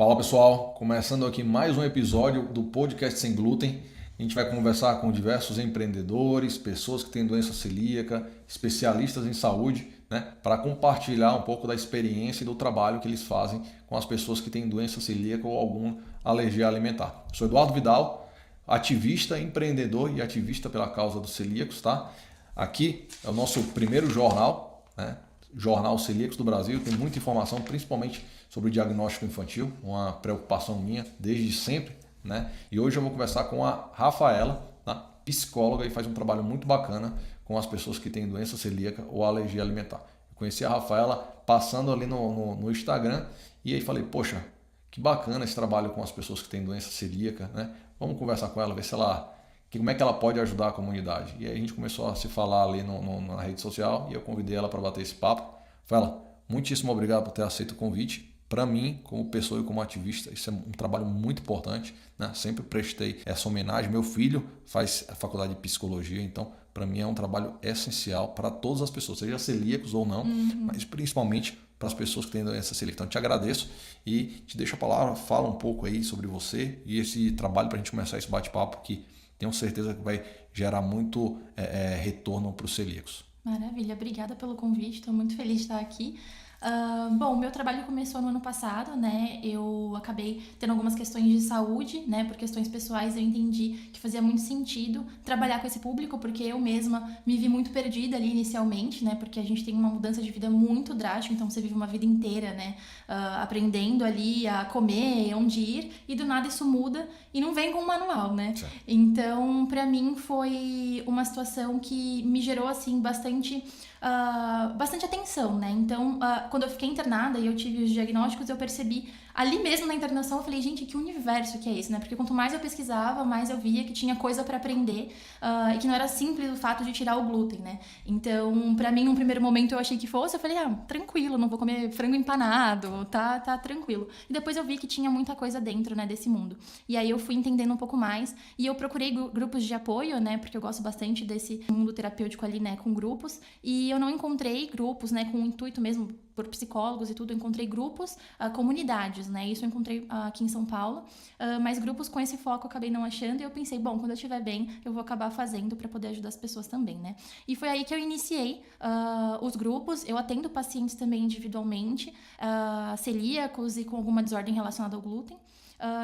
Fala pessoal, começando aqui mais um episódio do Podcast Sem Glúten. A gente vai conversar com diversos empreendedores, pessoas que têm doença celíaca, especialistas em saúde, né, para compartilhar um pouco da experiência e do trabalho que eles fazem com as pessoas que têm doença celíaca ou alguma alergia alimentar. Eu sou Eduardo Vidal, ativista, empreendedor e ativista pela causa dos celíacos, tá? Aqui é o nosso primeiro jornal, né? Jornal Celíacos do Brasil, tem muita informação, principalmente sobre o diagnóstico infantil, uma preocupação minha desde sempre, né? E hoje eu vou conversar com a Rafaela, tá? Psicóloga, e faz um trabalho muito bacana com as pessoas que têm doença celíaca ou alergia alimentar. Eu conheci a Rafaela passando ali no Instagram e aí falei, poxa, que bacana esse trabalho com as pessoas que têm doença celíaca, né? Vamos conversar com ela, ver se ela como é que ela pode ajudar a comunidade. E aí a gente começou a se falar ali na rede social e eu convidei ela para bater esse papo. Fala, muitíssimo obrigado por ter aceito o convite. Para mim, como pessoa e como ativista, isso é um trabalho muito importante, né? Sempre prestei essa homenagem. Meu filho faz a faculdade de psicologia, então para mim é um trabalho essencial para todas as pessoas, seja celíacos ou não, mas principalmente para as pessoas que têm doença celíaca. Então, eu te agradeço e te deixo a palavra, fala um pouco aí sobre você e esse trabalho para a gente começar esse bate-papo que tenho certeza que vai gerar muito retorno para os celíacos. Maravilha, obrigada pelo convite, estou muito feliz de estar aqui. Bom, o meu trabalho começou no ano passado, né? Eu acabei tendo algumas questões de saúde, né? Por questões pessoais, eu entendi que fazia muito sentido trabalhar com esse público, porque eu mesma me vi muito perdida ali inicialmente, né? Porque a gente tem uma mudança de vida muito drástica, então você vive uma vida inteira, né? Aprendendo ali a comer, onde ir, e do nada isso muda e não vem com um manual, né? Certo. Então, pra mim foi uma situação que me gerou, assim, bastante atenção, né? Então, quando eu fiquei internada e eu tive os diagnósticos, eu percebi ali mesmo na internação, eu falei, gente, que universo que é esse, né? Porque quanto mais eu pesquisava, mais eu via que tinha coisa pra aprender e que não era simples o fato de tirar o glúten, né? Então, pra mim, num primeiro momento eu achei que fosse, eu falei, tranquilo, não vou comer frango empanado, tá tranquilo. E depois eu vi que tinha muita coisa dentro, né, desse mundo. E aí eu fui entendendo um pouco mais e eu procurei grupos de apoio, né? Porque eu gosto bastante desse mundo terapêutico ali, né, com grupos. E eu não encontrei grupos, né, com o intuito mesmo por psicólogos e tudo, eu encontrei grupos, comunidades, né, isso eu encontrei aqui em São Paulo, mas grupos com esse foco eu acabei não achando e eu pensei, bom, quando eu estiver bem, eu vou acabar fazendo para poder ajudar as pessoas também, né. E foi aí que eu iniciei os grupos, eu atendo pacientes também individualmente, celíacos e com alguma desordem relacionada ao glúten.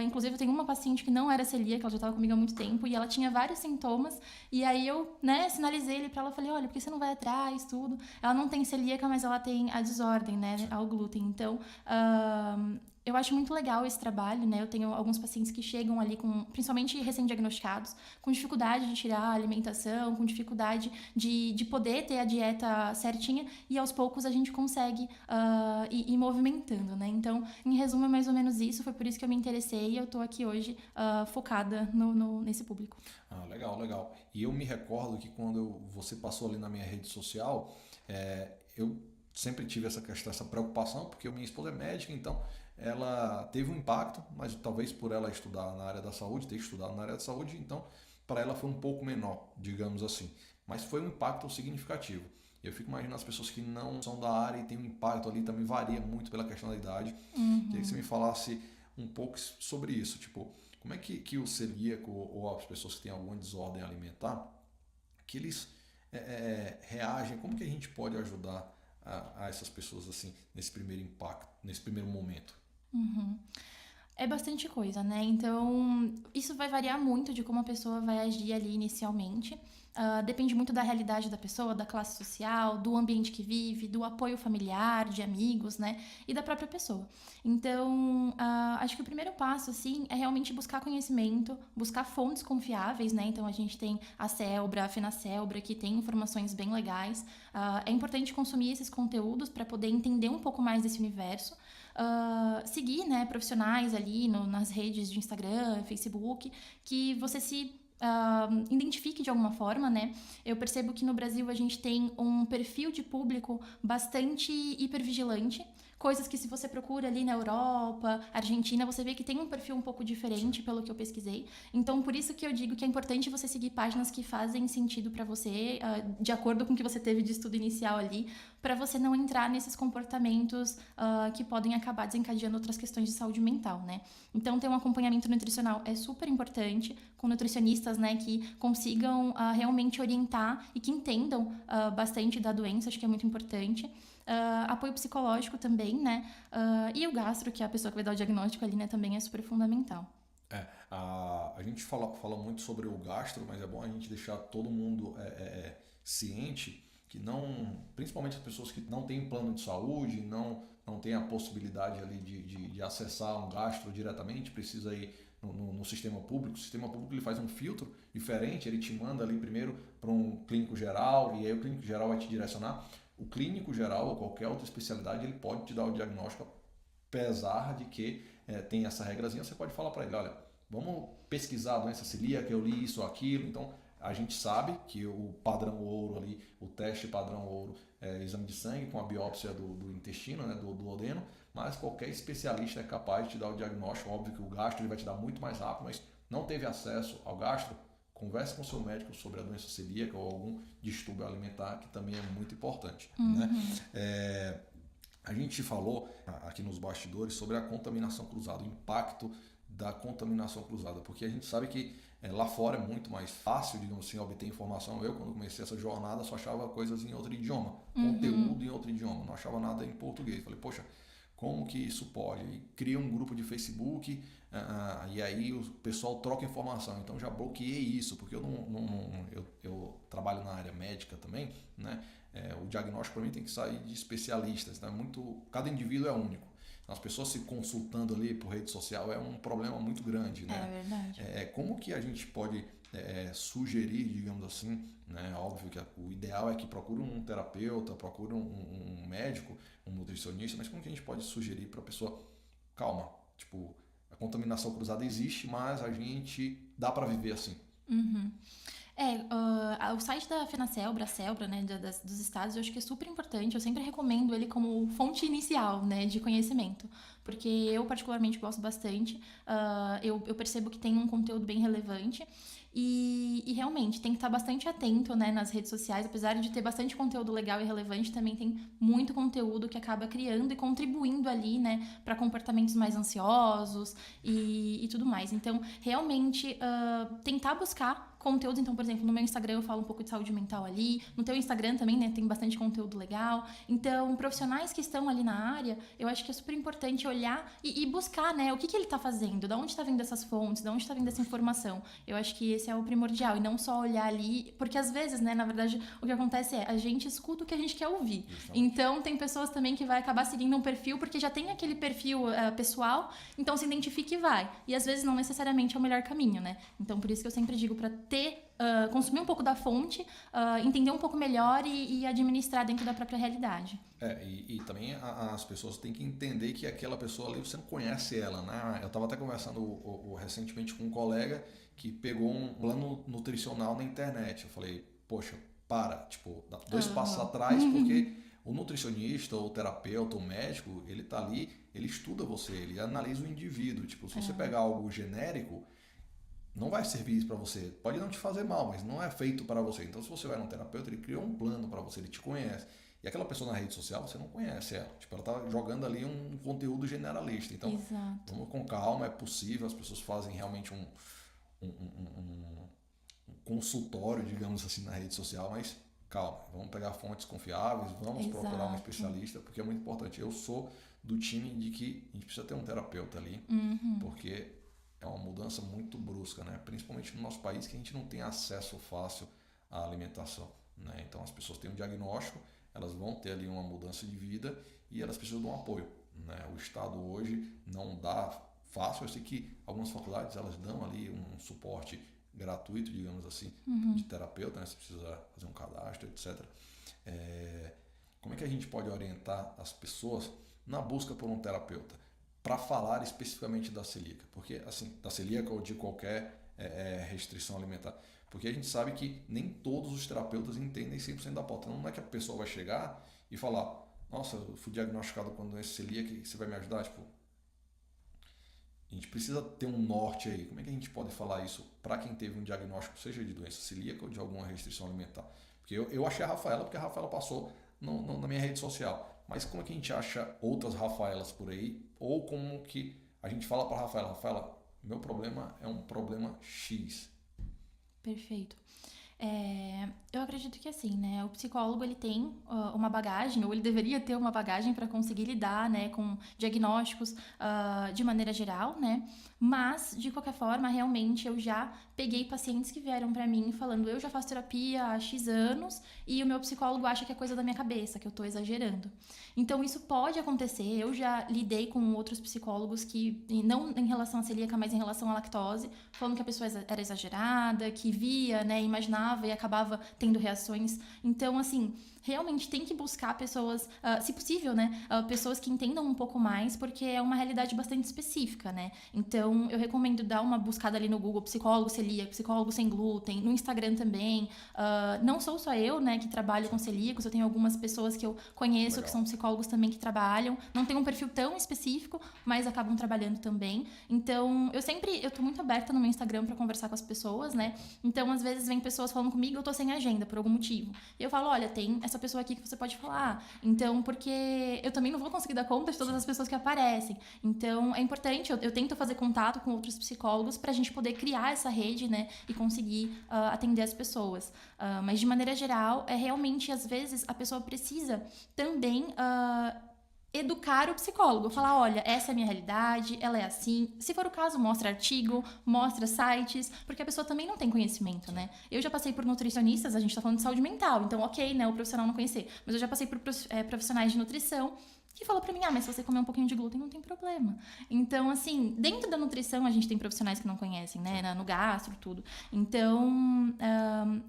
Inclusive, eu tenho uma paciente que não era celíaca, ela já estava comigo há muito tempo, e ela tinha vários sintomas, e aí eu, né, sinalizei ele para ela, falei, olha, por que você não vai atrás, tudo? Ela não tem celíaca, mas ela tem a desordem, né, ao glúten. Então, eu acho muito legal esse trabalho, né? Eu tenho alguns pacientes que chegam ali com, principalmente recém-diagnosticados, com dificuldade de tirar a alimentação, com dificuldade de poder ter a dieta certinha e aos poucos a gente consegue ir movimentando, né? Então, em resumo, é mais ou menos isso. Foi por isso que eu me interessei e eu tô aqui hoje focada nesse público. Legal, legal. E eu me recordo que quando você passou ali na minha rede social, eu sempre tive essa questão, essa preocupação, porque minha esposa é médica, então ela teve um impacto, mas talvez por ela estudar na área da saúde, ter estudado na área da saúde, então para ela foi um pouco menor, digamos assim. Mas foi um impacto significativo. Eu fico imaginando as pessoas que não são da área e tem um impacto ali, também varia muito pela questão da idade. Queria que você me falasse um pouco sobre isso, tipo, como é que o celíaco ou as pessoas que têm alguma desordem alimentar, que eles reagem, como que a gente pode ajudar a essas pessoas assim nesse primeiro impacto, nesse primeiro momento? Uhum. É bastante coisa, né? Então, isso vai variar muito de como a pessoa vai agir ali inicialmente. Depende muito da realidade da pessoa, da classe social, do ambiente que vive, do apoio familiar, de amigos, né? E da própria pessoa. Então, acho que o primeiro passo, assim, é realmente buscar conhecimento, buscar fontes confiáveis, né? Então, a gente tem a Celbra, a Fenacelbra, que tem informações bem legais. É importante consumir esses conteúdos para poder entender um pouco mais desse universo. Seguir, né, profissionais ali nas redes de Instagram, Facebook, que você se identifique de alguma forma, né? Eu percebo que no Brasil a gente tem um perfil de público bastante hipervigilante coisas que se você procura ali na Europa, Argentina, você vê que tem um perfil um pouco diferente pelo que eu pesquisei. Então, por isso que eu digo que é importante você seguir páginas que fazem sentido para você, de acordo com o que você teve de estudo inicial ali, para você não entrar nesses comportamentos que podem acabar desencadeando outras questões de saúde mental, né? Então, ter um acompanhamento nutricional é super importante, com nutricionistas, né, que consigam realmente orientar e que entendam bastante da doença, acho que é muito importante. Apoio psicológico também, né? E o gastro, que é a pessoa que vai dar o diagnóstico ali, né, também é super fundamental. A gente fala muito sobre o gastro, mas é bom a gente deixar todo mundo ciente que não, principalmente as pessoas que não têm plano de saúde, não têm a possibilidade ali de acessar um gastro diretamente, precisa ir no sistema público. O sistema público ele faz um filtro diferente, ele te manda ali primeiro para um clínico geral e aí o clínico geral vai te direcionar. O clínico geral ou qualquer outra especialidade ele pode te dar o diagnóstico, apesar de que tem essa regrazinha, você pode falar para ele, olha, vamos pesquisar a doença celíaca, eu li isso ou aquilo, então a gente sabe que o padrão ouro ali, o teste padrão ouro é exame de sangue com a biópsia do intestino, né, do duodeno, mas qualquer especialista é capaz de te dar o diagnóstico. Óbvio que o gastro ele vai te dar muito mais rápido, mas não teve acesso ao gastro, converse com o seu médico sobre a doença celíaca ou algum distúrbio alimentar, que também é muito importante. Né? A gente falou aqui nos bastidores sobre a contaminação cruzada, o impacto da contaminação cruzada, porque a gente sabe que lá fora é muito mais fácil, digamos assim, obter informação. Eu, quando comecei essa jornada, só achava coisas em outro idioma, conteúdo em outro idioma, não achava nada em português. Falei, poxa, como que isso pode? E cria um grupo de Facebook e aí o pessoal troca informação. Então já bloqueei isso, porque eu trabalho na área médica também, né? O diagnóstico para mim tem que sair de especialistas, né? Cada indivíduo é único. As pessoas se consultando ali por rede social é um problema muito grande, né? É verdade. Como que a gente pode sugerir, digamos assim, né? Óbvio que o ideal é que procure um terapeuta, procure um médico, um nutricionista, mas como que a gente pode sugerir para a pessoa, calma, tipo, a contaminação cruzada existe, mas a gente dá para viver assim. O site da FenaCel, Bracelbra, né, dos estados, eu acho que é super importante. Eu sempre recomendo ele como fonte inicial, né, de conhecimento, porque eu particularmente gosto bastante. Eu percebo que tem um conteúdo bem relevante. E realmente tem que estar bastante atento, né, nas redes sociais, apesar de ter bastante conteúdo legal e relevante, também tem muito conteúdo que acaba criando e contribuindo ali, né, para comportamentos mais ansiosos e tudo mais. Então, realmente, tentar buscar conteúdos. Então, por exemplo, no meu Instagram eu falo um pouco de saúde mental ali, no teu Instagram também, né, tem bastante conteúdo legal. Então, profissionais que estão ali na área, eu acho que é super importante olhar e buscar, né, o que ele está fazendo, da onde está vindo essas fontes, da onde está vindo essa informação. Eu acho que esse é o primordial, e não só olhar ali, porque às vezes, né, na verdade, o que acontece é, a gente escuta o que a gente quer ouvir. Justamente. Então, tem pessoas também que vai acabar seguindo um perfil, porque já tem aquele perfil pessoal, então se identifica e vai. E às vezes não necessariamente é o melhor caminho, né? Então, por isso que eu sempre digo para consumir um pouco da fonte, entender um pouco melhor e administrar dentro da própria realidade. E também as pessoas têm que entender que aquela pessoa ali, você não conhece ela, né? Eu estava até conversando recentemente com um colega que pegou um plano nutricional na internet. Eu falei, poxa, tipo, dá 2 passos atrás, porque o nutricionista, o terapeuta, o médico, ele tá ali, ele estuda você, ele analisa o indivíduo. Tipo, se você pegar algo genérico, não vai servir isso para você. Pode não te fazer mal, mas não é feito para você. Então, se você vai num terapeuta, ele criou um plano para você, ele te conhece. E aquela pessoa na rede social, você não conhece ela. Tipo, ela tá jogando ali um conteúdo generalista. Então, Exato. Vamos com calma, é possível. As pessoas fazem realmente um consultório, digamos assim, na rede social, mas calma, vamos pegar fontes confiáveis, vamos procurar um especialista, porque é muito importante. Eu sou do time de que a gente precisa ter um terapeuta ali, porque é uma mudança muito brusca, né? Principalmente no nosso país, que a gente não tem acesso fácil à alimentação, né? Então as pessoas têm um diagnóstico, elas vão ter ali uma mudança de vida e elas precisam de um apoio, né? O Estado hoje não dá fácil. Eu sei que algumas faculdades elas dão ali um suporte gratuito, digamos assim, de terapeuta, né? Você precisa fazer um cadastro, etc. Como é que a gente pode orientar as pessoas na busca por um terapeuta para falar especificamente da celíaca? Porque, assim, da celíaca ou de qualquer restrição alimentar. Porque a gente sabe que nem todos os terapeutas entendem 100% da pauta. Não é que a pessoa vai chegar e falar, nossa, eu fui diagnosticado com doença celíaca, que você vai me ajudar? Tipo, a gente precisa ter um norte aí. Como é que a gente pode falar isso para quem teve um diagnóstico, seja de doença celíaca ou de alguma restrição alimentar? Porque eu achei a Rafaela porque a Rafaela passou na minha rede social. Mas como é que a gente acha outras Rafaelas por aí? Ou como que a gente fala para a Rafaela, Rafaela, meu problema é um problema X. Perfeito. Eu acredito que assim, né? O psicólogo ele tem uma bagagem, ou ele deveria ter uma bagagem para conseguir lidar, né, com diagnósticos de maneira geral, né? Mas de qualquer forma, realmente eu já peguei pacientes que vieram para mim falando, eu já faço terapia há X anos e o meu psicólogo acha que é coisa da minha cabeça, que eu tô exagerando. Então isso pode acontecer. Eu já lidei com outros psicólogos que não em relação à celíaca, mas em relação à lactose, falando que a pessoa era exagerada, que via, né, imaginava e acabava tendo reações. Então, assim, realmente tem que buscar pessoas, se possível, né, pessoas que entendam um pouco mais, porque é uma realidade bastante específica, né? Então, eu recomendo dar uma buscada ali no Google, psicólogo celíaco, psicólogo sem glúten, no Instagram também. Não sou só eu, né, que trabalho com celíacos, eu tenho algumas pessoas que eu conheço, que são psicólogos também que trabalham. Não tem um perfil tão específico, mas acabam trabalhando também. Então, eu tô muito aberta no meu Instagram para conversar com as pessoas, né? Então, às vezes vem pessoas falando comigo, eu tô sem agenda por algum motivo. E eu falo, olha, tem essa pessoa aqui que você pode falar. Então, porque eu também não vou conseguir dar conta de todas as pessoas que aparecem. Então, é importante, eu tento fazer contato com outros psicólogos pra gente poder criar essa rede, né? E conseguir atender as pessoas. Mas, de maneira geral, realmente, às vezes, a pessoa precisa também educar o psicólogo, falar, olha, essa é a minha realidade, ela é assim. Se for o caso, mostra artigo, mostra sites, porque a pessoa também não tem conhecimento, né? Eu já passei por nutricionistas, a gente tá falando de saúde mental, então ok, né, o profissional não conhecer, mas eu já passei por profissionais de nutrição que falou pra mim, mas se você comer um pouquinho de glúten não tem problema. Então, assim, dentro da nutrição a gente tem profissionais que não conhecem, né, no gastro, tudo. Então,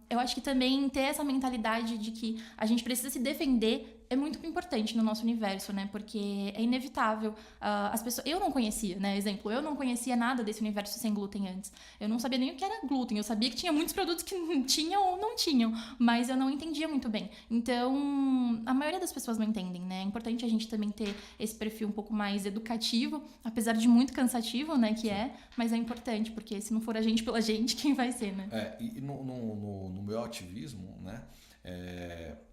eu acho que também ter essa mentalidade de que a gente precisa se defender é muito importante no nosso universo, né? Porque é inevitável. As pessoas... Eu não conhecia, né? Exemplo, eu não conhecia nada desse universo sem glúten antes. Eu não sabia nem o que era glúten. Eu sabia que tinha muitos produtos que tinham ou não tinham, mas eu não entendia muito bem. Então, a maioria das pessoas não entendem, né? É importante a gente também ter esse perfil um pouco mais educativo, apesar de muito cansativo, né? Que é, mas é importante, porque se não for a gente pela gente, quem vai ser, né? E no meu ativismo, né?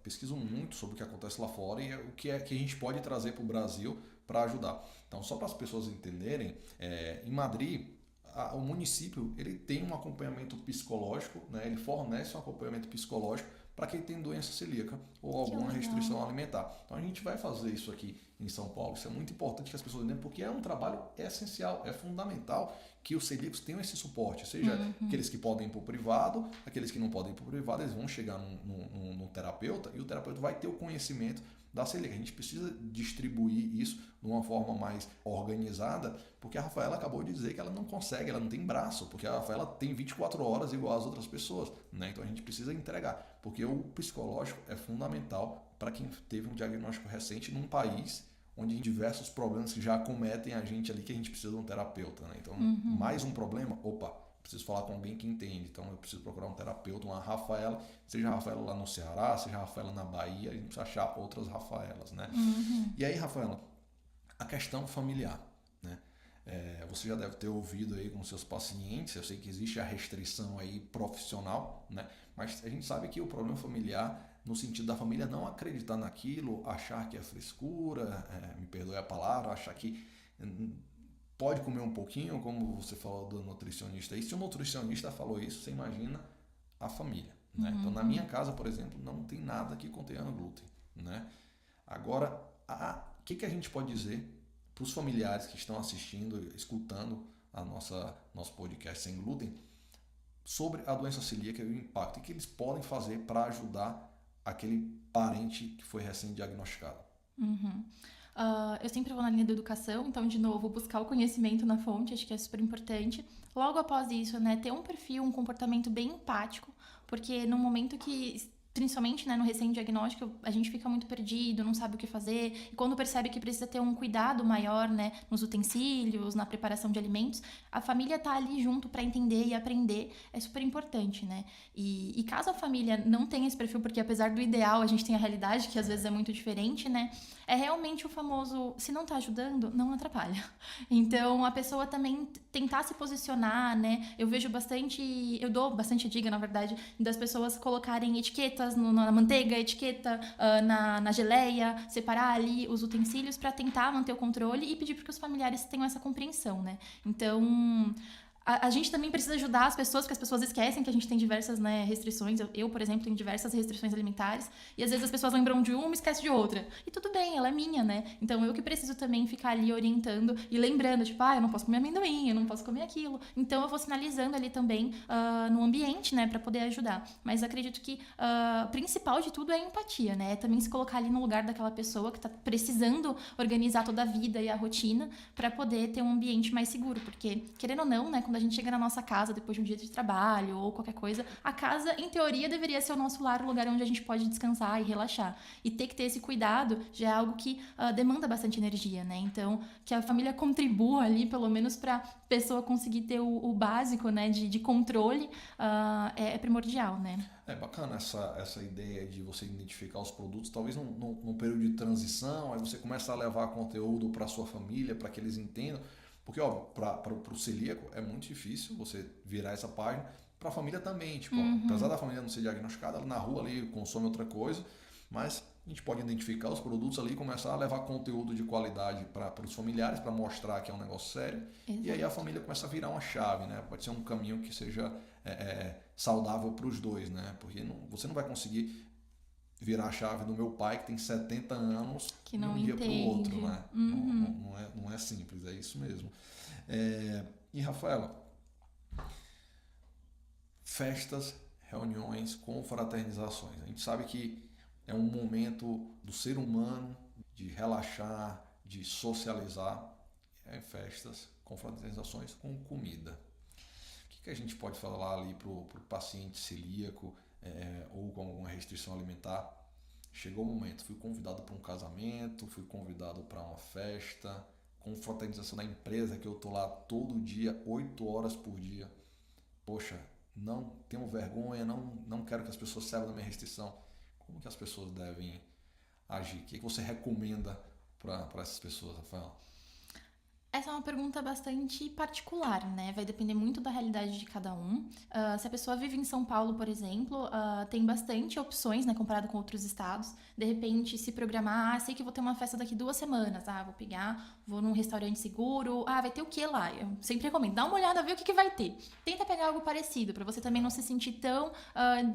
Pesquiso muito sobre o que acontece lá fora e o que a gente pode trazer para o Brasil para ajudar. Então, só para as pessoas entenderem, em Madrid, o município ele tem um acompanhamento psicológico, né? Ele fornece um acompanhamento psicológico para quem tem doença celíaca ou alguma restrição alimentar. Então a gente vai fazer isso aqui em São Paulo. Isso é muito importante que as pessoas entendam, porque é um trabalho essencial, é fundamental que os celíacos tenham esse suporte, seja aqueles que podem ir para o privado, aqueles que não podem ir para o privado, eles vão chegar num terapeuta e o terapeuta vai ter o conhecimento da celíaca. A gente precisa distribuir isso de uma forma mais organizada, porque a Rafaela acabou de dizer que ela não consegue, ela não tem braço, porque a Rafaela tem 24 horas igual às outras pessoas, né? Então a gente precisa entregar, porque o psicológico é fundamental para quem teve um diagnóstico recente num país onde diversos problemas que já acometem a gente ali, que a gente precisa de um terapeuta, né? Então, mais um problema, preciso falar com alguém que entende, então eu preciso procurar um terapeuta, uma Rafaela, seja a Rafaela lá no Ceará, seja a Rafaela na Bahia, a gente precisa achar outras Rafaelas, né? E aí, Rafaela, a questão familiar, né? Você já deve ter ouvido aí com seus pacientes, eu sei que existe a restrição aí profissional, né? Mas a gente sabe que o problema familiar, no sentido da família não acreditar naquilo, achar que é frescura, me perdoe a palavra, achar que pode comer um pouquinho, como você falou do nutricionista. E se o nutricionista falou isso, você imagina a família, né? Então, na minha casa, por exemplo, não tem nada que contenha glúten, né? Agora, o que a gente pode dizer para os familiares que estão assistindo, escutando nosso podcast Sem Glúten, sobre a doença celíaca e o impacto, e que eles podem fazer para ajudar aquele parente que foi recém-diagnosticado? Eu sempre vou na linha da educação, então, de novo, buscar o conhecimento na fonte, acho que é super importante. Logo após isso, né, ter um perfil, um comportamento bem empático, porque no momento que principalmente, né, no recém-diagnóstico, a gente fica muito perdido, não sabe o que fazer. E quando percebe que precisa ter um cuidado maior, né, nos utensílios, na preparação de alimentos, a família tá ali junto para entender e aprender. É super importante, né? E caso a família não tenha esse perfil, porque apesar do ideal, a gente tem a realidade, que às vezes é muito diferente, né? É realmente o famoso, se não tá ajudando, não atrapalha. Então, a pessoa também tentar se posicionar, né? Eu dou bastante dica, na verdade, das pessoas colocarem etiquetas na manteiga, etiqueta na geleia, separar ali os utensílios para tentar manter o controle e pedir para que os familiares tenham essa compreensão, né? Então, a gente também precisa ajudar as pessoas, porque as pessoas esquecem que a gente tem diversas, né, restrições. Eu, por exemplo, tenho diversas restrições alimentares. E às vezes as pessoas lembram de uma e esquecem de outra. E tudo bem, ela é minha, né? Então eu que preciso também ficar ali orientando e lembrando, tipo, eu não posso comer amendoim, eu não posso comer aquilo. Então eu vou sinalizando ali também no ambiente, né, pra poder ajudar. Mas acredito que o principal de tudo é a empatia, né? É também se colocar ali no lugar daquela pessoa que tá precisando organizar toda a vida e a rotina pra poder ter um ambiente mais seguro. Porque, querendo ou não, né, quando a gente chega na nossa casa depois de um dia de trabalho ou qualquer coisa, a casa, em teoria, deveria ser o nosso lar, o lugar onde a gente pode descansar e relaxar. E ter que ter esse cuidado já é algo que demanda bastante energia, né? Então, que a família contribua ali, pelo menos pra pessoa conseguir ter o básico, né, de controle, é primordial, né? É bacana essa ideia de você identificar os produtos, talvez num período de transição, aí você começa a levar conteúdo para sua família, para que eles entendam. Porque, ó, para o celíaco é muito difícil você virar essa página. Para a família também, tipo, apesar da família não ser diagnosticada, ela na rua ali consome outra coisa, mas a gente pode identificar os produtos ali e começar a levar conteúdo de qualidade para os familiares, para mostrar que é um negócio sério. Exato. E aí a família começa a virar uma chave, né? Pode ser um caminho que seja saudável para os dois, né? Porque você não vai conseguir virar a chave do meu pai, que tem 70 anos, que não de um dia para o outro, né? Não é simples, é isso mesmo. E, Rafaela, festas, reuniões, confraternizações. A gente sabe que é um momento do ser humano de relaxar, de socializar, festas, confraternizações com comida. O que a gente pode falar ali para o paciente celíaco ou com alguma restrição alimentar? Chegou o momento, fui convidado para um casamento, fui convidado para uma festa, confraternização da empresa que eu tô lá todo dia, 8 horas por dia. Poxa, não tenho vergonha, não quero que as pessoas saibam da minha restrição. Como que as pessoas devem agir? O que você recomenda para essas pessoas, Rafael? Essa é uma pergunta bastante particular, né? Vai depender muito da realidade de cada um. Se a pessoa vive em São Paulo, por exemplo, tem bastante opções, né? Comparado com outros estados. De repente, se programar, sei que vou ter uma festa daqui 2 semanas. Vou num restaurante seguro. Vai ter o que lá? Eu sempre recomendo, dá uma olhada, ver o que vai ter. Tenta pegar algo parecido, para você também não se sentir tão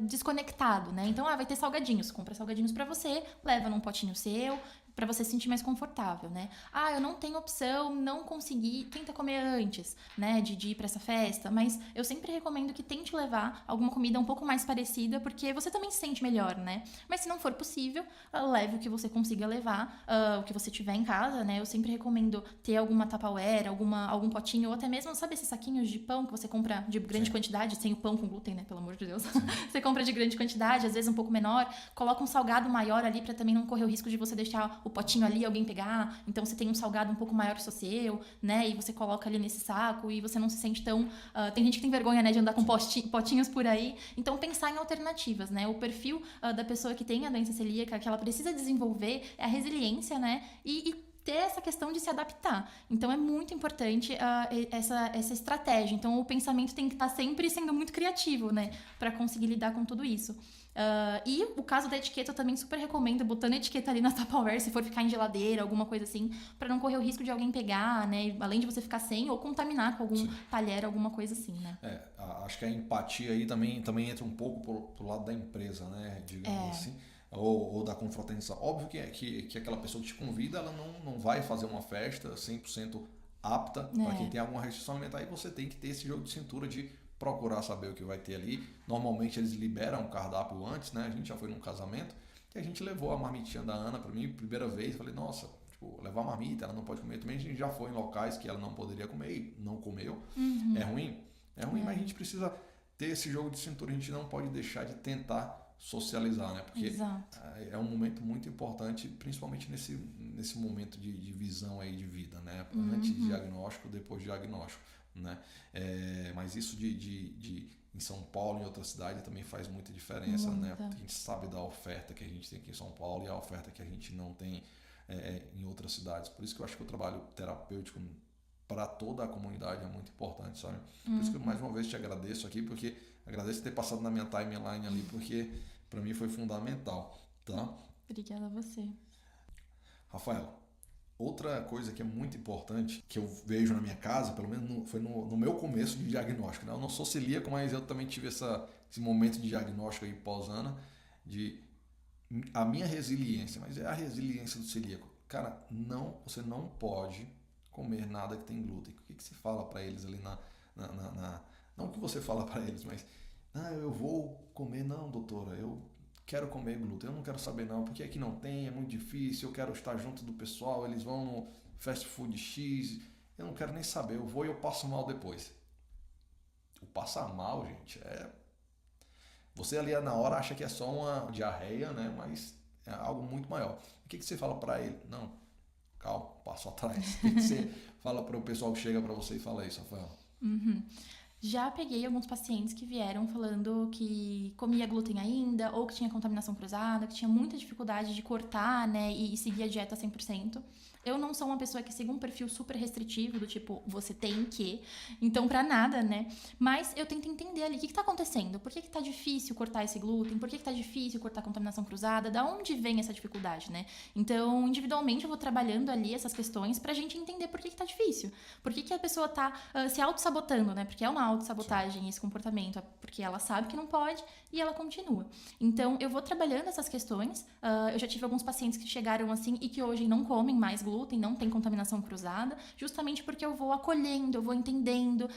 desconectado, né? Então, vai ter salgadinhos. Compra salgadinhos para você, leva num potinho seu, para você se sentir mais confortável, né? Eu não tenho opção, não consegui, tenta comer antes, né, de ir para essa festa, mas eu sempre recomendo que tente levar alguma comida um pouco mais parecida, porque você também se sente melhor, né? Mas se não for possível, leve o que você consiga levar, o que você tiver em casa, né? Eu sempre recomendo ter alguma Tupperware, algum potinho, ou até mesmo, sabe esses saquinhos de pão que você compra de grande quantidade, sem o pão com glúten, né, pelo amor de Deus. Você compra de grande quantidade, às vezes um pouco menor, coloca um salgado maior ali para também não correr o risco de você deixar o potinho ali, alguém pegar, então você tem um salgado um pouco maior que o seu, né, e você coloca ali nesse saco e você não se sente tão... tem gente que tem vergonha, né, de andar com potinhos por aí, então pensar em alternativas, né, o perfil da pessoa que tem a doença celíaca, que ela precisa desenvolver é a resiliência, né, e ter essa questão de se adaptar. Então é muito importante essa estratégia. Então o pensamento tem que estar sempre sendo muito criativo, né, para conseguir lidar com tudo isso. E o caso da etiqueta eu também super recomendo, botando a etiqueta ali na Tupperware, se for ficar em geladeira, alguma coisa assim, para não correr o risco de alguém pegar, né, além de você ficar sem ou contaminar com algum talher, alguma coisa assim, né. Acho que a empatia aí também entra um pouco pro lado da empresa, né, digamos assim. Ou da confraternização. Óbvio que aquela pessoa que te convida, ela não vai fazer uma festa 100% apta para quem tem alguma restrição alimentar, e você tem que ter esse jogo de cintura de procurar saber o que vai ter ali. Normalmente eles liberam o cardápio antes, né? A gente já foi num casamento e a gente levou a marmitinha da Ana para mim, primeira vez, falei, nossa, levar marmita, ela não pode comer também. A gente já foi em locais que ela não poderia comer e não comeu. É ruim, mas a gente precisa ter esse jogo de cintura, a gente não pode deixar de tentar socializar, né? Porque Exato. é um momento muito importante, principalmente nesse momento de visão aí de vida, né? Antes de diagnóstico, depois de diagnóstico, né? Mas isso em São Paulo e em outra cidade também faz muita diferença, né? Muita. A gente sabe da oferta que a gente tem aqui em São Paulo e a oferta que a gente não tem em outras cidades. Por isso que eu acho que o trabalho terapêutico para toda a comunidade é muito importante, sabe? Por isso que eu mais uma vez te agradeço aqui, porque agradeço ter passado na minha timeline ali, porque para mim foi fundamental, tá? Obrigada a você. Rafaela, outra coisa que é muito importante, que eu vejo na minha casa, pelo menos foi no meu começo de diagnóstico, né? Eu não sou celíaco, mas eu também tive esse momento de diagnóstico aí pós-Ana, de a minha resiliência, mas é a resiliência do celíaco. Cara, você não pode comer nada que tem glúten. O que você fala para eles ali não o que você fala para eles, mas eu vou comer, não, doutora, eu quero comer glúten, eu não quero saber não, porque aqui não tem, é muito difícil, eu quero estar junto do pessoal, eles vão no fast food X, eu não quero nem saber, eu vou e eu passo mal depois. O passar mal, gente, você ali na hora acha que é só uma diarreia, né? Mas é algo muito maior. O que você fala para ele? Não, calma, passo atrás. O que você fala para o pessoal que chega para você e fala isso, Rafael? Já peguei alguns pacientes que vieram falando que comia glúten ainda, ou que tinha contaminação cruzada, que tinha muita dificuldade de cortar, né, e seguir a dieta 100%. Eu não sou uma pessoa que siga um perfil super restritivo, do tipo, você tem que, então pra nada, né? Mas eu tento entender ali o que tá acontecendo, por que tá difícil cortar esse glúten, por que tá difícil cortar a contaminação cruzada, da onde vem essa dificuldade, né? Então, individualmente eu vou trabalhando ali essas questões pra gente entender por que tá difícil, por que a pessoa tá se auto-sabotando, né? Porque é uma autossabotagem esse comportamento, porque ela sabe que não pode e ela continua. Então, eu vou trabalhando essas questões, eu já tive alguns pacientes que chegaram assim e que hoje não comem mais glúten, não tem contaminação cruzada, justamente porque eu vou acolhendo, eu vou entendendo,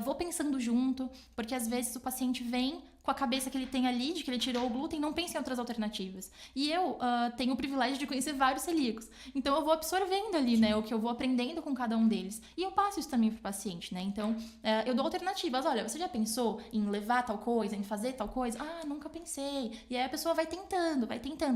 vou pensando junto, porque às vezes o paciente vem com a cabeça que ele tem ali, de que ele tirou o glúten, não pensa em outras alternativas. E eu tenho o privilégio de conhecer vários celíacos. Então eu vou absorvendo ali, né, o que eu vou aprendendo com cada um deles. E eu passo isso também pro paciente, né? Então eu dou alternativas. Olha, você já pensou em levar tal coisa, em fazer tal coisa? Ah, nunca pensei. E aí a pessoa vai tentando,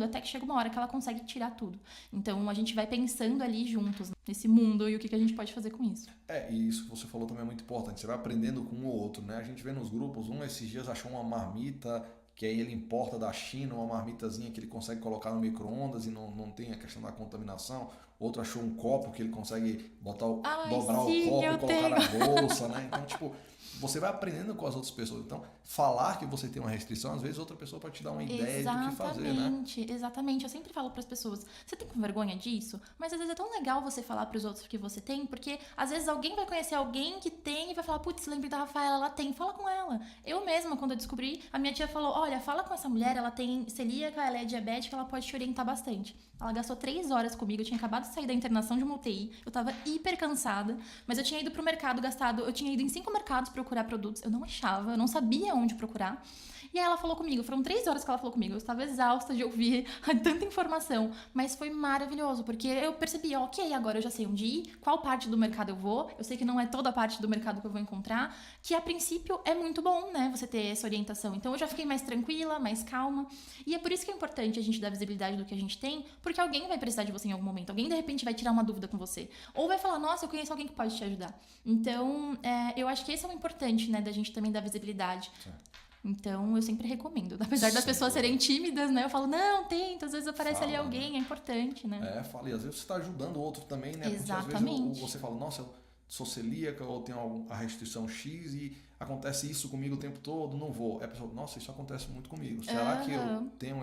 até que chega uma hora que ela consegue tirar tudo. Então a gente vai pensando ali juntos, nesse mundo, e o que a gente pode fazer com isso. E isso que você falou também é muito importante. Você vai aprendendo com um ou outro, né? A gente vê nos grupos, esses dias achou uma marmita que aí ele importa da China, uma marmitazinha que ele consegue colocar no micro-ondas e não tem a questão da contaminação. Outro achou um copo que ele consegue dobrar o copo e colocar na bolsa, né? Então, tipo, você vai aprendendo com as outras pessoas. Então, falar que você tem uma restrição, às vezes outra pessoa pode te dar uma ideia do que fazer, né? Exatamente. Eu sempre falo para as pessoas, você tem com vergonha disso? Mas às vezes é tão legal você falar para os outros que você tem, porque às vezes alguém vai conhecer alguém que tem e vai falar, putz, lembrei da Rafaela, ela tem, fala com ela. Eu mesma, quando eu descobri, a minha tia falou, olha, fala com essa mulher, ela tem celíaca, ela é diabética, ela pode te orientar bastante. Ela gastou 3 horas comigo, eu tinha acabado de sair da internação de uma UTI, eu tava hiper cansada, mas eu tinha ido pro mercado eu tinha ido em 5 mercados procurar produtos, eu não achava, eu não sabia onde procurar. E aí ela falou comigo, foram 3 horas que ela falou comigo, eu estava exausta de ouvir tanta informação, mas foi maravilhoso, porque eu percebi, ok, agora eu já sei onde ir, qual parte do mercado eu vou, eu sei que não é toda a parte do mercado que eu vou encontrar, que a princípio é muito bom, né, você ter essa orientação. Então eu já fiquei mais tranquila, mais calma, e é por isso que é importante a gente dar visibilidade do que a gente tem, porque alguém vai precisar de você em algum momento, alguém de repente vai tirar uma dúvida com você, ou vai falar, nossa, eu conheço alguém que pode te ajudar. Então, eu acho que esse é o importante, né, da gente também dar visibilidade. Certo. Então, eu sempre recomendo. Apesar das pessoas serem tímidas, né? Eu falo, não, tenta. Às vezes aparece ali alguém, é importante, né? Fala. E às vezes você está ajudando o outro também, né? Exatamente. Porque às vezes você fala, nossa, eu sou celíaca ou tenho a restrição X e acontece isso comigo o tempo todo, não vou. A pessoa, nossa, isso acontece muito comigo. Será que eu tenho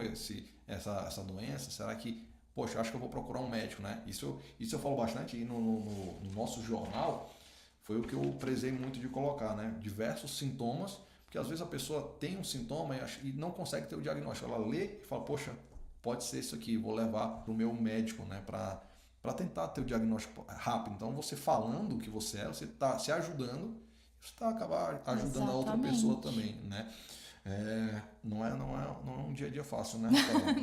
essa doença? Será que, poxa, eu acho que eu vou procurar um médico, né? Isso eu falo bastante e no nosso jornal foi o que eu prezei muito de colocar, né? Diversos sintomas. Porque às vezes a pessoa tem um sintoma e não consegue ter o diagnóstico. Ela lê e fala, poxa, pode ser isso aqui, vou levar para o meu médico, né, para tentar ter o diagnóstico rápido. Então, você falando o que você é, você está se ajudando, você está acabar ajudando a outra pessoa também, né? Não é um dia a dia fácil, né?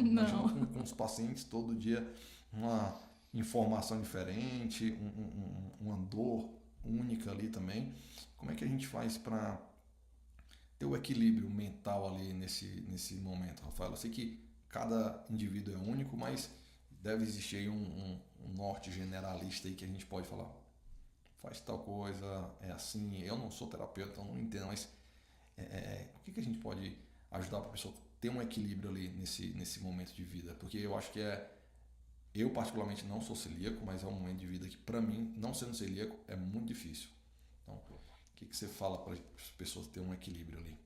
Não. Com os pacientes todo dia uma informação diferente, uma dor única ali também. Como é que a gente faz para ter o equilíbrio mental ali nesse momento, Rafael? Eu sei que cada indivíduo é único, mas deve existir aí um norte generalista aí que a gente pode falar, faz tal coisa, é assim. Eu não sou terapeuta, então não entendo, mas o que a gente pode ajudar para a pessoa ter um equilíbrio ali nesse momento de vida? Porque eu acho que eu particularmente não sou celíaco, mas é um momento de vida que para mim, não sendo celíaco, é muito difícil. Então, o que você fala para as pessoas ter um equilíbrio ali?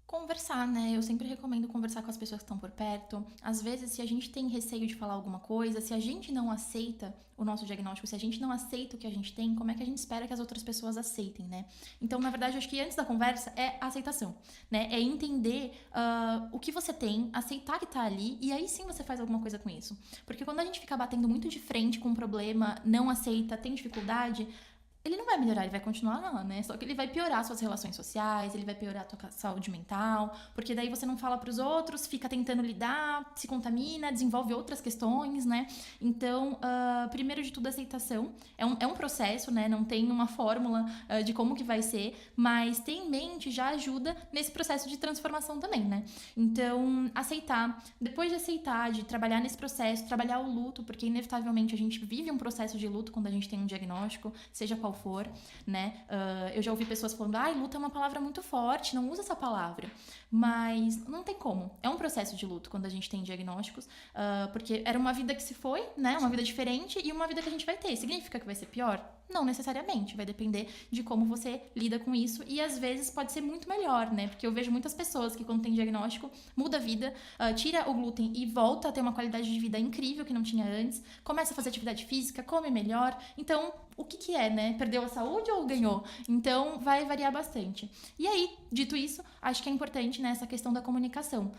Conversar, né? Eu sempre recomendo conversar com as pessoas que estão por perto. Às vezes, se a gente tem receio de falar alguma coisa, se a gente não aceita o nosso diagnóstico, se a gente não aceita o que a gente tem, como é que a gente espera que as outras pessoas aceitem, né? Então, na verdade, eu acho que antes da conversa é a aceitação, né? É entender o que você tem, aceitar que tá ali e aí sim você faz alguma coisa com isso. Porque quando a gente fica batendo muito de frente com um problema, não aceita, tem dificuldade, ele não vai melhorar, ele vai continuar lá, né? Só que ele vai piorar suas relações sociais, ele vai piorar a tua saúde mental, porque daí você não fala pros outros, fica tentando lidar, se contamina, desenvolve outras questões, né? Então, primeiro de tudo, aceitação. É um processo, né? Não tem uma fórmula de como que vai ser, mas ter em mente já ajuda nesse processo de transformação também, né? Então, aceitar. Depois de aceitar, de trabalhar nesse processo, trabalhar o luto, porque inevitavelmente a gente vive um processo de luto quando a gente tem um diagnóstico, seja qual for, né? Eu já ouvi pessoas falando, luto é uma palavra muito forte, não usa essa palavra. Mas não tem como. É um processo de luto quando a gente tem diagnósticos, porque era uma vida que se foi, né? Uma vida diferente e uma vida que a gente vai ter. Significa que vai ser pior? Não necessariamente, vai depender de como você lida com isso e às vezes pode ser muito melhor, né? Porque eu vejo muitas pessoas que quando tem diagnóstico, muda a vida, tira o glúten e volta a ter uma qualidade de vida incrível que não tinha antes, começa a fazer atividade física, come melhor. Então, o que é, né? Perdeu a saúde ou ganhou? Então, vai variar bastante. E aí, dito isso, acho que é importante, né, essa questão da comunicação.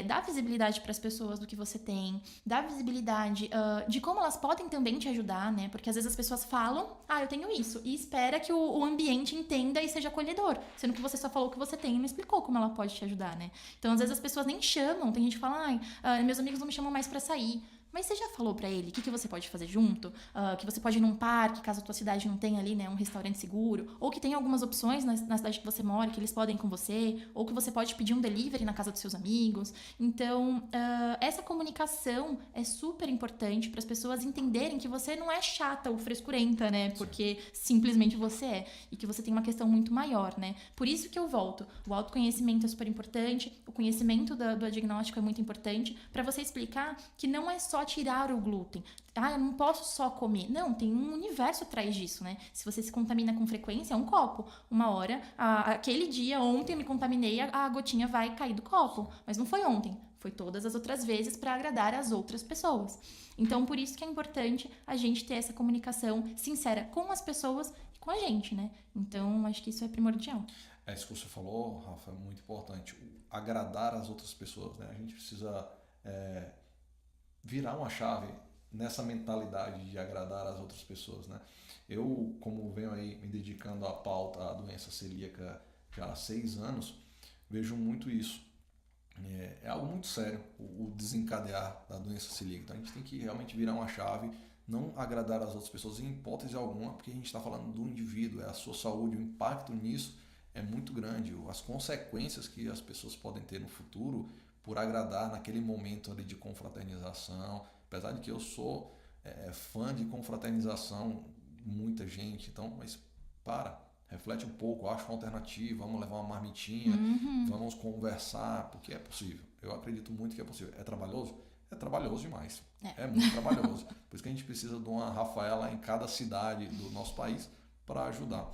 Dar visibilidade para as pessoas do que você tem, dar visibilidade de como elas podem também te ajudar, né? Porque às vezes as pessoas falam, eu tenho isso, e espera que o ambiente entenda e seja acolhedor, sendo que você só falou o que você tem e não explicou como ela pode te ajudar, né? Então, às vezes as pessoas nem chamam, tem gente que fala, meus amigos não me chamam mais para sair. Mas você já falou pra ele o que você pode fazer junto? Que você pode ir num parque, caso a tua cidade não tenha ali, né, um restaurante seguro, ou que tem algumas opções na cidade que você mora, que eles podem ir com você, ou que você pode pedir um delivery na casa dos seus amigos. Então, essa comunicação é super importante para as pessoas entenderem que você não é chata ou frescurenta, né? Porque simplesmente você é. E que você tem uma questão muito maior, né? Por isso que eu volto. O autoconhecimento é super importante, o conhecimento do diagnóstico é muito importante, para você explicar que não é só tirar o glúten. Eu não posso só comer. Não, tem um universo atrás disso, né? Se você se contamina com frequência, é um copo. Uma hora, aquele dia, ontem me contaminei, a gotinha vai cair do copo. Mas não foi ontem, foi todas as outras vezes para agradar as outras pessoas. Então, por isso que é importante a gente ter essa comunicação sincera com as pessoas e com a gente, né? Então, acho que isso é primordial. Isso que você falou, Rafa, é muito importante. Agradar as outras pessoas, né? A gente precisa virar uma chave nessa mentalidade de agradar as outras pessoas, né? Eu, como venho aí me dedicando à pauta da doença celíaca já há 6 anos, vejo muito isso. É algo muito sério o desencadear da doença celíaca. Então a gente tem que realmente virar uma chave, não agradar as outras pessoas em hipótese alguma, porque a gente está falando do indivíduo, é a sua saúde, o impacto nisso é muito grande, as consequências que as pessoas podem ter no futuro por agradar naquele momento ali de confraternização, apesar de que eu sou fã de confraternização, muita gente, então, mas reflete um pouco, acha uma alternativa, vamos levar uma marmitinha, vamos conversar, porque é possível, eu acredito muito que é possível. É trabalhoso? É trabalhoso demais, é muito trabalhoso, por isso que a gente precisa de uma Rafaela em cada cidade do nosso país para ajudar.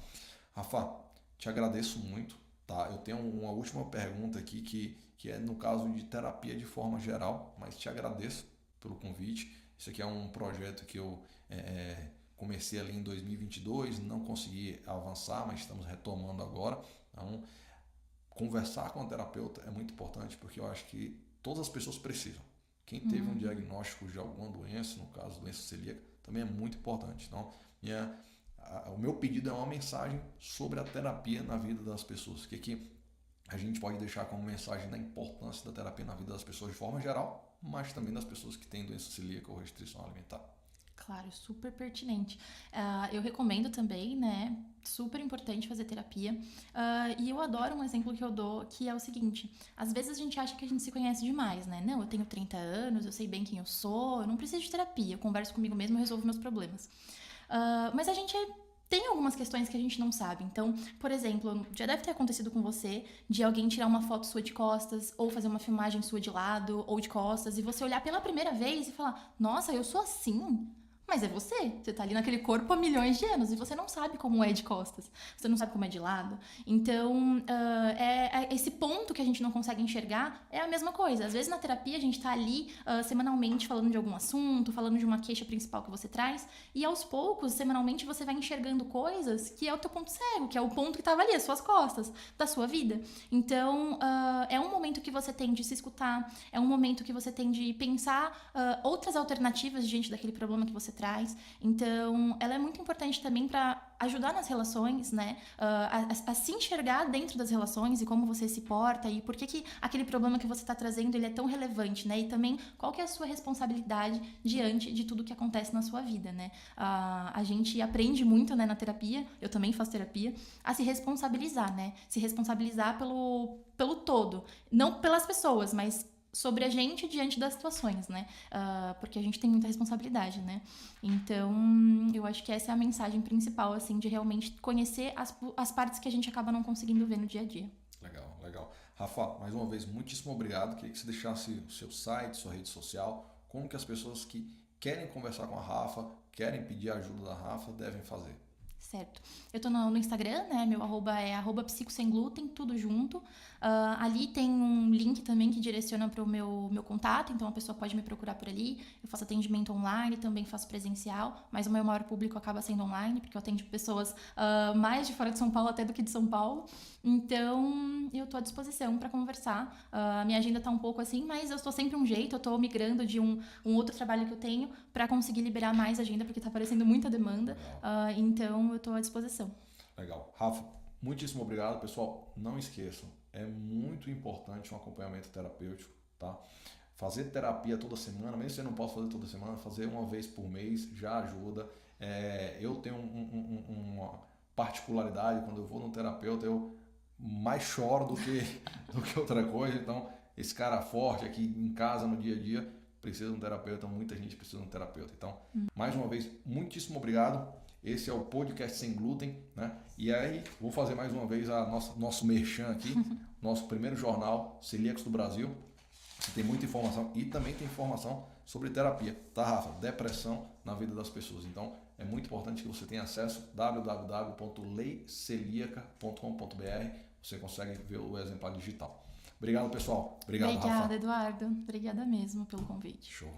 Rafa, te agradeço muito. Tá, eu tenho uma última pergunta aqui que é no caso de terapia de forma geral, mas te agradeço pelo convite. Isso aqui é um projeto que eu comecei ali em 2022, não consegui avançar, mas estamos retomando agora. Então, conversar com o terapeuta é muito importante porque eu acho que todas as pessoas precisam. Quem teve um diagnóstico de alguma doença, no caso doença celíaca, também é muito importante. Então, o meu pedido é uma mensagem sobre a terapia na vida das pessoas. O que a gente pode deixar como mensagem da importância da terapia na vida das pessoas de forma geral, mas também das pessoas que têm doença celíaca ou restrição alimentar. Claro, super pertinente. Eu recomendo também, né? Super importante fazer terapia. E eu adoro um exemplo que eu dou, que é o seguinte: às vezes a gente acha que a gente se conhece demais, né? Não, eu tenho 30 anos, eu sei bem quem eu sou, eu não preciso de terapia, eu converso comigo mesmo e resolvo meus problemas. Mas a gente tem algumas questões que a gente não sabe. Então, por exemplo, já deve ter acontecido com você de alguém tirar uma foto sua de costas, ou fazer uma filmagem sua de lado, ou de costas, e você olhar pela primeira vez e falar: nossa, eu sou assim? Mas é você. Você tá ali naquele corpo há milhões de anos e você não sabe como é de costas. Você não sabe como é de lado. Então, esse ponto que a gente não consegue enxergar é a mesma coisa. Às vezes na terapia a gente tá ali semanalmente falando de algum assunto, falando de uma queixa principal que você traz. E aos poucos, semanalmente, você vai enxergando coisas que é o teu ponto cego, que é o ponto que tava ali, as suas costas, da sua vida. Então, é um momento que você tem de se escutar, é um momento que você tem de pensar outras alternativas diante daquele problema que você traz. Então, ela é muito importante também para ajudar nas relações, né? A se enxergar dentro das relações e como você se porta e por que aquele problema que você está trazendo ele é tão relevante, né? E também qual que é a sua responsabilidade diante de tudo que acontece na sua vida, né? A gente aprende muito, né, na terapia, eu também faço terapia, a se responsabilizar, né? Se responsabilizar pelo todo. Não pelas pessoas, mas sobre a gente diante das situações, né? Porque a gente tem muita responsabilidade, né? Então, eu acho que essa é a mensagem principal, assim, de realmente conhecer as partes que a gente acaba não conseguindo ver no dia a dia. Legal, legal. Rafa, mais uma vez, muitíssimo obrigado. Queria que você deixasse o seu site, sua rede social, como que as pessoas que querem conversar com a Rafa, querem pedir a ajuda da Rafa, devem fazer. Certo. Eu tô no Instagram, né? Meu arroba é @psicosemgluten, tudo junto. Ali tem um link também que direciona para o meu contato, então a pessoa pode me procurar por ali. Eu faço atendimento online, também faço presencial, mas o meu maior público acaba sendo online, porque eu atendo pessoas mais de fora de São Paulo até do que de São Paulo. Então, eu tô à disposição para conversar. A minha agenda tá um pouco assim, mas eu estou sempre um jeito, eu tô migrando de um outro trabalho que eu tenho para conseguir liberar mais agenda, porque tá aparecendo muita demanda. Então, eu estou à disposição. Legal. Rafa, muitíssimo obrigado. Pessoal, não esqueçam, é muito importante um acompanhamento terapêutico, tá? Fazer terapia toda semana, mesmo se você não possa fazer toda semana, fazer uma vez por mês já ajuda. Eu tenho uma particularidade, quando eu vou no terapeuta, eu mais choro do que outra coisa. Então, esse cara forte aqui em casa, no dia a dia, precisa de um terapeuta, muita gente precisa de um terapeuta. Então, mais uma vez, muitíssimo obrigado. Esse é o Podcast Sem Glúten, né? E aí, vou fazer mais uma vez nosso merchan aqui, nosso primeiro jornal, Celíacos do Brasil. Você tem muita informação e também tem informação sobre terapia, tá, Rafa? Depressão na vida das pessoas. Então, é muito importante que você tenha acesso www.leicelíaca.com.br. Você consegue ver o exemplar digital. Obrigado, pessoal. Obrigado, Rafa. Obrigada, Eduardo. Obrigada mesmo pelo convite. Show.